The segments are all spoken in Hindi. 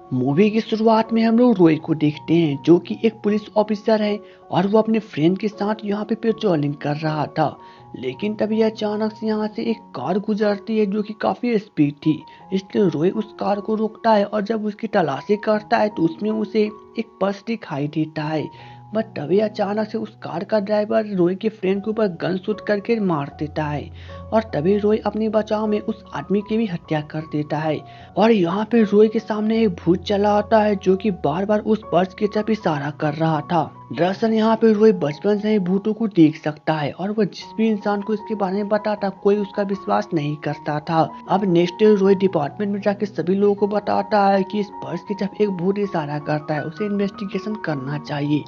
मूवी की शुरुआत में हम लोग रोय को देखते हैं जो कि एक पुलिस ऑफिसर है और वो अपने फ्रेंड के साथ यहाँ पे पेट्रोलिंग कर रहा था। लेकिन तभी अचानक से यहाँ से एक कार गुजरती है जो कि काफी स्पीड थी। इसलिए रोय उस कार को रोकता है और जब उसकी तलाशी करता है तो उसमें उसे एक पर्स दिखाई देता है। बट तभी अचानक से उस कार का ड्राइवर रोय के फ्रेंड के ऊपर गन शूट करके मार देता है और तभी रोय अपने बचाव में उस आदमी की भी हत्या कर देता है। और यहाँ पे रोय के सामने एक भूत चला आता है जो कि बार बार उस पर्स की तरफ इशारा कर रहा था। दरअसल यहाँ पे रोय बचपन से ही भूतों को देख सकता है और वह जिस भी इंसान को इसके बारे में बताता कोई उसका विश्वास नहीं करता था। अब नेक्स्ट डे रोय डिपार्टमेंट में जाके सभी लोगों को बताता है कि इस पर्स की तरफ एक भूत इशारा करता है, उसे इन्वेस्टिगेशन करना चाहिए।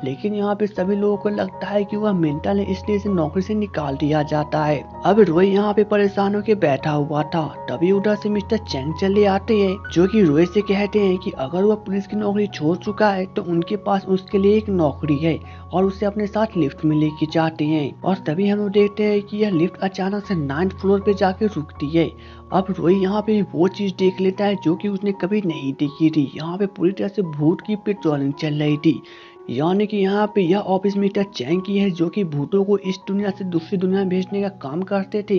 लेकिन यहाँ पे सभी लोगों को लगता है कि वह मेंटल है इसलिए इसे नौकरी से निकाल दिया जाता है। अब रोय यहाँ पे परेशान होकर बैठा हुआ था। तभी उधर से मिस्टर चैंग चले आते हैं जो कि रोय से कहते हैं कि अगर वह पुलिस की नौकरी छोड़ चुका है तो उनके पास उसके लिए एक नौकरी है और उसे अपने साथ लिफ्ट में लेके जाते हैं। और तभी हम लोग देखते हैं कि यह लिफ्ट अचानक से 9th फ्लोर पे जाके रुकती है। अब रोय यहाँ पे वो चीज देख लेता है जो कि उसने कभी नहीं देखी थी। यहाँ पे पूरी तरह से भूत की पेट्रोलिंग चल रही थी, यानी कि यहाँ पे यह ऑफिस मिस्टर चैंग की है जो कि भूतों को इस दुनिया से दूसरी दुनिया में भेजने का काम करते थे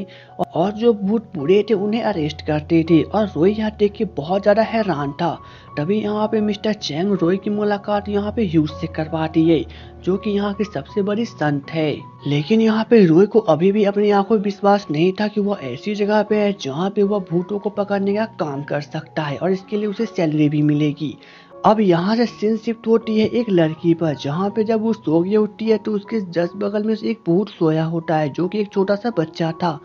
और जो भूत बुरे थे उन्हें अरेस्ट करते थे। और रोय यहाँ देख के बहुत ज्यादा हैरान था। तभी यहाँ पे मिस्टर चैंग रोय की मुलाकात यहाँ पे ह्यूज से करवाती है जो कि यहाँ की सबसे बड़ी संत है। लेकिन यहाँ पे रोय को अभी भी अपनी आंखों में विश्वास नहीं था कि वह ऐसी जगह पे है जहाँ पे वह भूतों को पकड़ने का काम कर सकता है और इसके लिए उसे सैलरी भी मिलेगी। अब यहाँ से सीन शिफ्ट होती है एक लड़की पर, जहाँ पे जब वो सो के उठती है तो उसके जस्ट बगल में से एक भूत सोया होता है जो कि एक छोटा सा बच्चा था।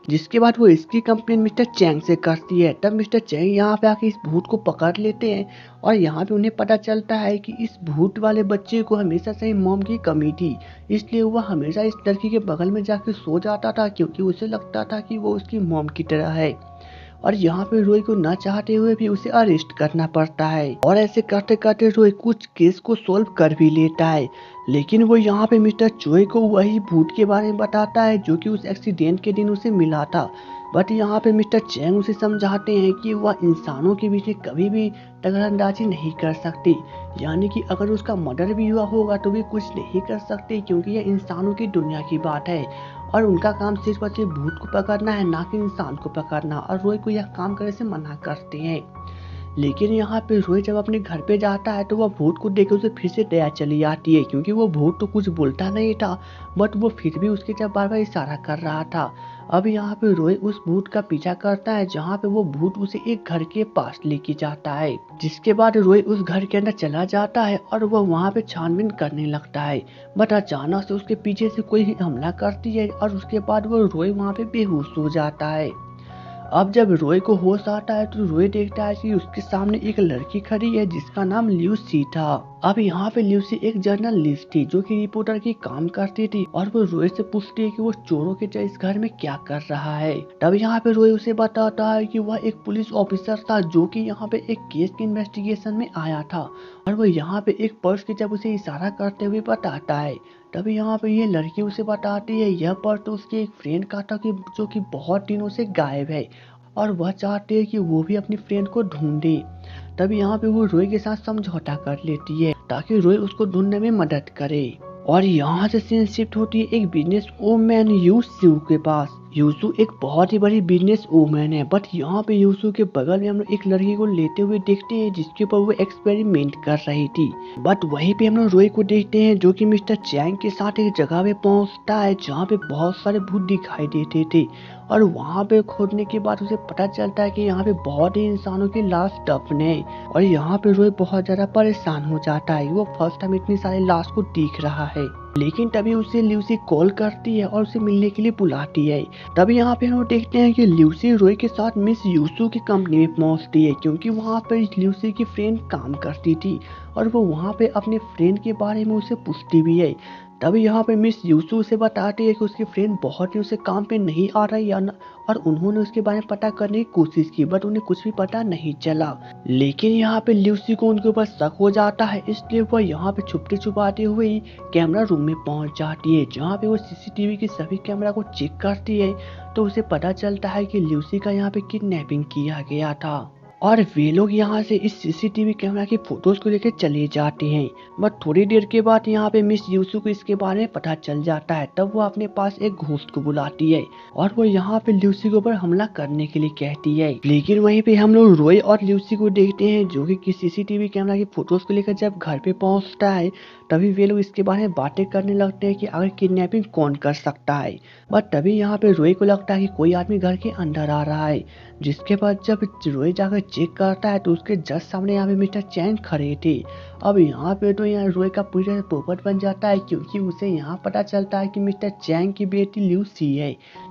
जिसके बाद वो इसकी कंप्लेन मिस्टर चैंग से करती है। तब मिस्टर चैंग यहाँ पे आके इस भूत को पकड़ लेते हैं और यहाँ पे उन्हें पता चलता है कि इस भूत वाले बच्चे को हमेशा से ही मॉम की कमी थी, इसलिए वह हमेशा इस लड़की के बगल में जाके सो जाता था क्योंकि उसे लगता था कि वो उसकी मॉम की तरह है। और यहाँ पे रोय को न चाहते हुए भी उसे अरेस्ट करना पड़ता है और ऐसे करते करते रोय कुछ केस को सोल्व कर भी लेता है। लेकिन वो यहाँ पे मिस्टर चोय को वही भूत के बारे में बताता है जो कि उस एक्सीडेंट के दिन उसे मिला था। बट यहाँ पे मिस्टर चैंग उसे समझाते हैं कि वह इंसानों के बीच में कभी भी दखलंदाजी नहीं कर सकती, यानी कि अगर उसका मर्डर भी हुआ होगा तो वे कुछ नहीं कर सकते क्योंकि यह इंसानों की दुनिया की बात है और उनका काम सिर्फ और सिर्फ भूत को पकड़ना है, ना कि इंसान को पकड़ना। और रोय को यह काम करने से मना करते हैं। लेकिन यहाँ पे रोय जब अपने घर पे जाता है तो वह भूत को देख उसे फिर से दया चली आती है क्योंकि वो भूत तो कुछ बोलता नहीं था बट वो फिर भी उसके जब बार बार इशारा कर रहा था। अब यहाँ पे रोय उस भूत का पीछा करता है जहाँ पे वो भूत उसे एक घर के पास लेके जाता है, जिसके बाद रोय उस घर के अंदर चला जाता है और वह वहाँ पे छानबीन करने लगता है। बट अचानक से उसके पीछे से कोई हमला करती है और उसके बाद वो रोय वहाँ पे बेहोश हो जाता है। अब जब रोय को होश आता है तो रोय देखता है कि उसके सामने एक लड़की खड़ी है जिसका नाम ल्यूसी था। अब यहाँ पे ल्यूसी एक जर्नलिस्ट थी जो कि रिपोर्टर की काम करती थी और वो रोय से पूछती है कि वो चोरों के इस घर में क्या कर रहा है। तब यहाँ पे रोय उसे बताता है कि वह एक पुलिस ऑफिसर था जो कि यहाँ पे एक केस की इन्वेस्टिगेशन में आया था और वो यहाँ पे एक पर्स की जब उसे इशारा करते हुए बताता है। तभी यहाँ पे ये लड़की उसे बताती है यह पर्स तो उसके एक फ्रेंड का था कि जो कि बहुत दिनों से गायब है और वह चाहते है कि वो भी अपनी फ्रेंड को ढूंढे। तभी यहाँ पे वो रोय के साथ समझौता कर लेती है ताकि रोय उसको ढूंढने में मदद करे। और यहाँ से सीन शिफ्ट होती है एक बिजनेस वूमेन यूसू के पास। यूसू एक बहुत ही बड़ी बिजनेस वूमेन है बट यहाँ पे यूसू के बगल में हम लोग एक लड़की को लेते हुए देखते हैं जिसके ऊपर वो एक्सपेरिमेंट कर रही थी। बट वहीं पे हम लोग रोय को देखते हैं जो कि मिस्टर चैंग के साथ एक जगह पे पहुंचता है जहाँ पे बहुत सारे भूत दिखाई देते थे और वहाँ पे खोदने के बाद उसे पता चलता है कि यहाँ पे बहुत ही इंसानों की लाश दफन है। और यहाँ पे रोय बहुत ज्यादा परेशान हो जाता है, वो फर्स्ट टाइम इतनी सारी लाश को देख रहा है। लेकिन तभी उसे ल्यूसी कॉल करती है और उसे मिलने के लिए बुलाती है। तभी यहाँ पे हम देखते हैं कि ल्यूसी रोय के साथ मिस यूसू की कंपनी में पहुंचती है क्योंकि वहाँ पे ल्यूसी की फ्रेंड काम करती थी और वो वहाँ पे अपने फ्रेंड के बारे में उसे पूछती भी है। तभी यहाँ पे मिस यूसू से बताती है कि उसकी फ्रेंड बहुत दिनों से काम पे नहीं आ रही है और उन्होंने उसके बारे में पता करने की कोशिश की बट उन्हें कुछ भी पता नहीं चला। लेकिन यहाँ पे ल्यूसी को उनके ऊपर शक हो जाता है इसलिए वह यहाँ पे छुपते छुपाते हुए ही कैमरा रूम में पहुंच जाती है जहाँ पे वो सीसीटीवी की सभी कैमरा को चेक करती है तो उसे पता चलता है कि ल्यूसी का यहाँ पे किडनैपिंग किया गया था। और वे लोग यहाँ से इस सीसीटीवी कैमरा की फोटोज को लेकर चले जाते हैं। बट थोड़ी देर के बाद यहाँ पे मिस यूसु को इसके बारे में पता चल जाता है। तब वो अपने पास एक घोस्ट को बुलाती है और वो यहाँ पे ल्यूसी के ऊपर हमला करने के लिए कहती है। लेकिन वहीं पे हम लोग रॉय और ल्यूसी को देखते हैं जो कि सीसीटीवी कैमरा की फोटोज को लेकर जब घर पे पहुंचता है तभी वे लोग इसके बारे में बातें करने लगते हैं कि अगर किडनैपिंग कौन कर सकता है। बट तभी यहाँ पे रॉय को लगता है कि कोई आदमी घर के अंदर आ रहा है। जिसके बाद जब रॉय जाकर चेक करता है तो उसके जस्ट सामने यहाँ पे मिस्टर चैंग खड़े थे। अब यहाँ पे तो यहाँ रॉय का पूरी तरह पोपट बन जाता है क्योंकि उसे यहाँ पता चलता है कि मिस्टर चैंग की बेटी ल्यूसी है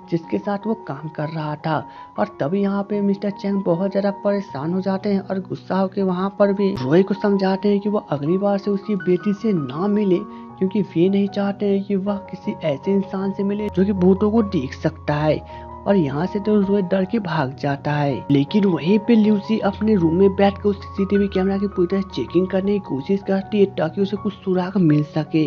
जिसके साथ वो काम कर रहा था। और तभी यहाँ पे मिस्टर चैंग बहुत ज्यादा परेशान हो जाते हैं और गुस्सा होकर वहाँ पर भी रॉय को समझाते हैं कि वो अगली बार से उसकी बेटी से ना मिले क्योंकि वे नहीं चाहते हैं कि वह किसी ऐसे इंसान से मिले जो कि भूतों को देख सकता है। और यहाँ से तो रॉय डर के भाग जाता है। लेकिन वहीं पे ल्यूसी अपने रूम में बैठकर उस सीसीटीवी कैमरा की पूरी तरह चेकिंग करने की कोशिश करती है ताकि उसे कुछ सुराग मिल सके।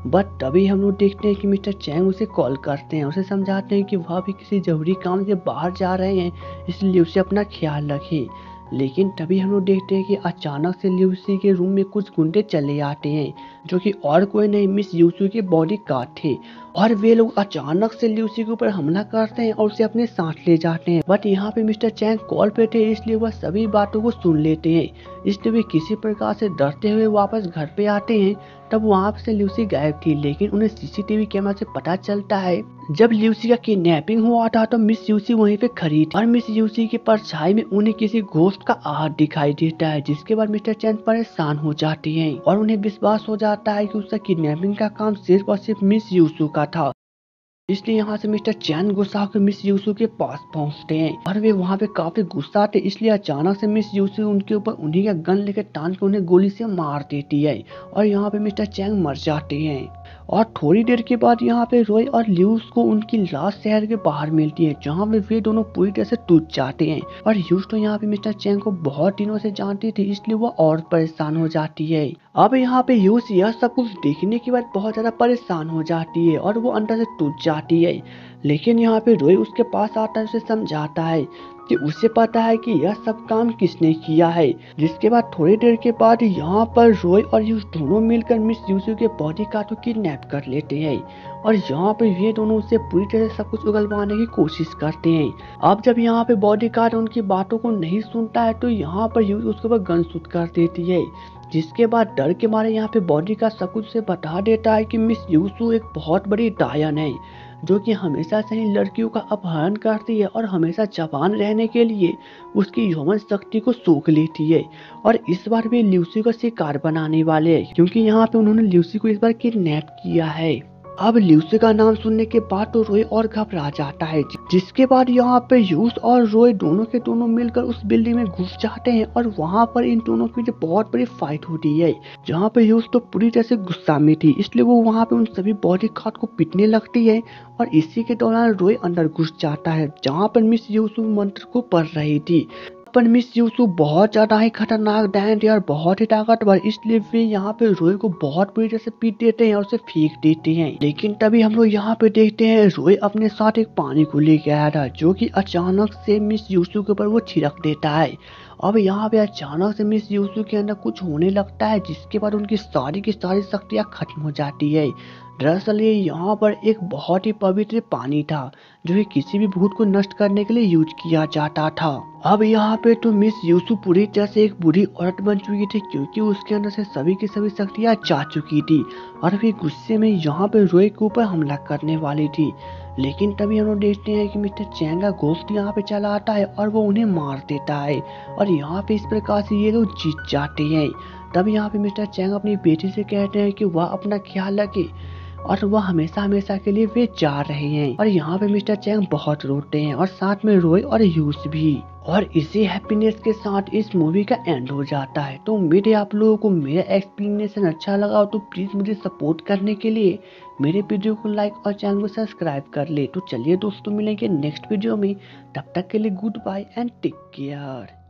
बट तभी हम लोग देखते हैं कि मिस्टर चैंग उसे कॉल करते हैं, उसे समझाते हैं कि वह भी किसी जरूरी काम से बाहर जा रहे हैं इसलिए उसे अपना ख्याल रखे। लेकिन तभी हम लोग देखते हैं कि अचानक से ल्यूसी के रूम में कुछ गुंडे चले आते हैं जो कि और कोई नहीं मिस यूसु के बॉडी गार्ड थे। और वे लोग अचानक से ल्यूसी के ऊपर हमला करते हैं और उसे अपने साथ ले जाते हैं। बट यहाँ पे मिस्टर चैंग कॉल पे थे इसलिए वह सभी बातों को सुन लेते हैं, इसलिए वे किसी प्रकार से डरते हुए वापस घर पे आते हैं। तब वहाँ से ल्यूसी गायब थी लेकिन उन्हें सीसीटीवी कैमरा से पता चलता है जब ल्यूसी का किडनैपिंग हुआ था तो मिस यूसी वहीं पे खड़ी थी और मिस यूसी की परछाई में उन्हें किसी घोस्ट का आहट दिखाई देता है। जिसके बाद मिस्टर चैंग परेशान हो जाती हैं और उन्हें विश्वास हो जाता है कि उसका किडनैपिंग का काम सिर्फ और सिर्फ मिस यूसु का था। इसलिए यहाँ से मिस्टर चैन गुस्सा होकर मिस यूसु के पास पहुँचते हैं और वे वहाँ पे काफी गुस्सा थे इसलिए अचानक से मिस यूसु उनके ऊपर उन्हीं का गन लेकर तान के उन्हें गोली से मार देती है और यहाँ पे मिस्टर चैंग मर जाते हैं। और थोड़ी देर के बाद यहाँ पे रॉय और ल्यूस को उनकी लाश शहर के बाहर मिलती है जहाँ पे वे दोनों पूरी तरह से टूट जाते हैं। और यूस तो यहाँ पे मिस्टर चैंग को बहुत दिनों से जानती थी इसलिए वो और परेशान हो जाती है। अब यहाँ पे यूस यह सब कुछ देखने के बाद बहुत ज्यादा परेशान हो जाती है और वो अंदर से टूट जाती है। लेकिन यहाँ पे रॉय उसके पास आता है, उसे समझाता है कि उसे पता है कि यह सब काम किसने किया है। जिसके बाद थोड़ी देर के बाद यहाँ पर रॉय और यूस दोनों मिलकर मिस यूसु के बॉडी गार्ड को किडनैप कर लेते हैं और यहाँ पे ये दोनों उससे पूरी तरह से सब कुछ उगलवाने की कोशिश करते हैं। अब जब यहाँ पे बॉडी गार्ड उनकी बातों को नहीं सुनता है तो यहाँ पर यूस उसके ऊपर गन शूट कर देती है। जिसके बाद डर के मारे यहाँ पे बॉडी गार्ड सब कुछ से बता देता है कि मिस यूसु एक बहुत बड़ी डायन है जो कि हमेशा से ही लड़कियों का अपहरण करती है और हमेशा जवान रहने के लिए उसकी यौवन शक्ति को सोख लेती है। और इस बार वे ल्यूसी का शिकार बनाने वाले हैं क्योंकि यहाँ पे उन्होंने ल्यूसी को इस बार किडनैप किया है। अब ल्यूसी का नाम सुनने के बाद तो रॉय और घबरा जाता है। जिसके बाद यहाँ पे यूस और रॉय दोनों के दोनों मिलकर उस बिल्डिंग में घुस जाते हैं और वहाँ पर इन दोनों की जो बहुत बड़ी फाइट होती है जहाँ पे यूस तो पूरी तरह से गुस्सा में थी इसलिए वो वहाँ पे उन सभी बॉडी गार्ड को पीटने लगती है। और इसी के दौरान रॉय अंदर घुस जाता है जहाँ पर मिस यूसु मंत्र को पढ़ रही थी। पर मिस यूसु बहुत ज्यादा ही खतरनाक डायन थी और बहुत ही ताकतवर, इसलिए वे यहाँ पे रॉय को बहुत बुरी तरह से पीट देते हैं और उसे फेंक देते हैं। लेकिन तभी हम लोग यहाँ पे देखते हैं रॉय अपने साथ एक पानी को लेके आया था जो कि अचानक से मिस यूसु के ऊपर वो छिड़क देता है। अब यहाँ पे अचानक से मिस यूसु के अंदर कुछ होने लगता है जिसके बाद उनकी सारी की सारी शक्तियाँ खत्म हो जाती है। दरअसल ये यहाँ पर एक बहुत ही पवित्र पानी था जो कि किसी भी भूत को नष्ट करने के लिए यूज किया जाता था। अब यहाँ पे तो मिस यूसु पूरी तरह से एक बुरी औरत बन चुकी थी क्योंकि उसके अंदर से सभी की सभी शक्तियाँ जा चुकी थी और वे गुस्से में यहाँ पे रॉय के ऊपर हमला करने वाली थी। लेकिन तभी हम लोग देखते हैं कि मिस्टर चैंग का घोस्ट यहाँ पे चला आता है और वो उन्हें मार देता है और यहाँ पे इस प्रकार से ये लोग जीत जाते हैं। तब यहाँ पे मिस्टर चैंग अपनी बेटी से कहते हैं कि वह अपना ख्याल रखे और वह हमेशा हमेशा के लिए वे जा रहे हैं। और यहाँ पे मिस्टर चैंग बहुत रोते हैं और साथ में रॉय और यूस भी। और इसी हैप्पीनेस के साथ इस मूवी का एंड हो जाता है। तो उम्मीद है आप लोगों को मेरा एक्सप्लेनेशन अच्छा लगा हो तो प्लीज मुझे सपोर्ट करने के लिए मेरे वीडियो को लाइक और चैनल को सब्सक्राइब कर ले। तो चलिए दोस्तों मिलेंगे नेक्स्ट वीडियो में, तब तक के लिए goodbye and take care.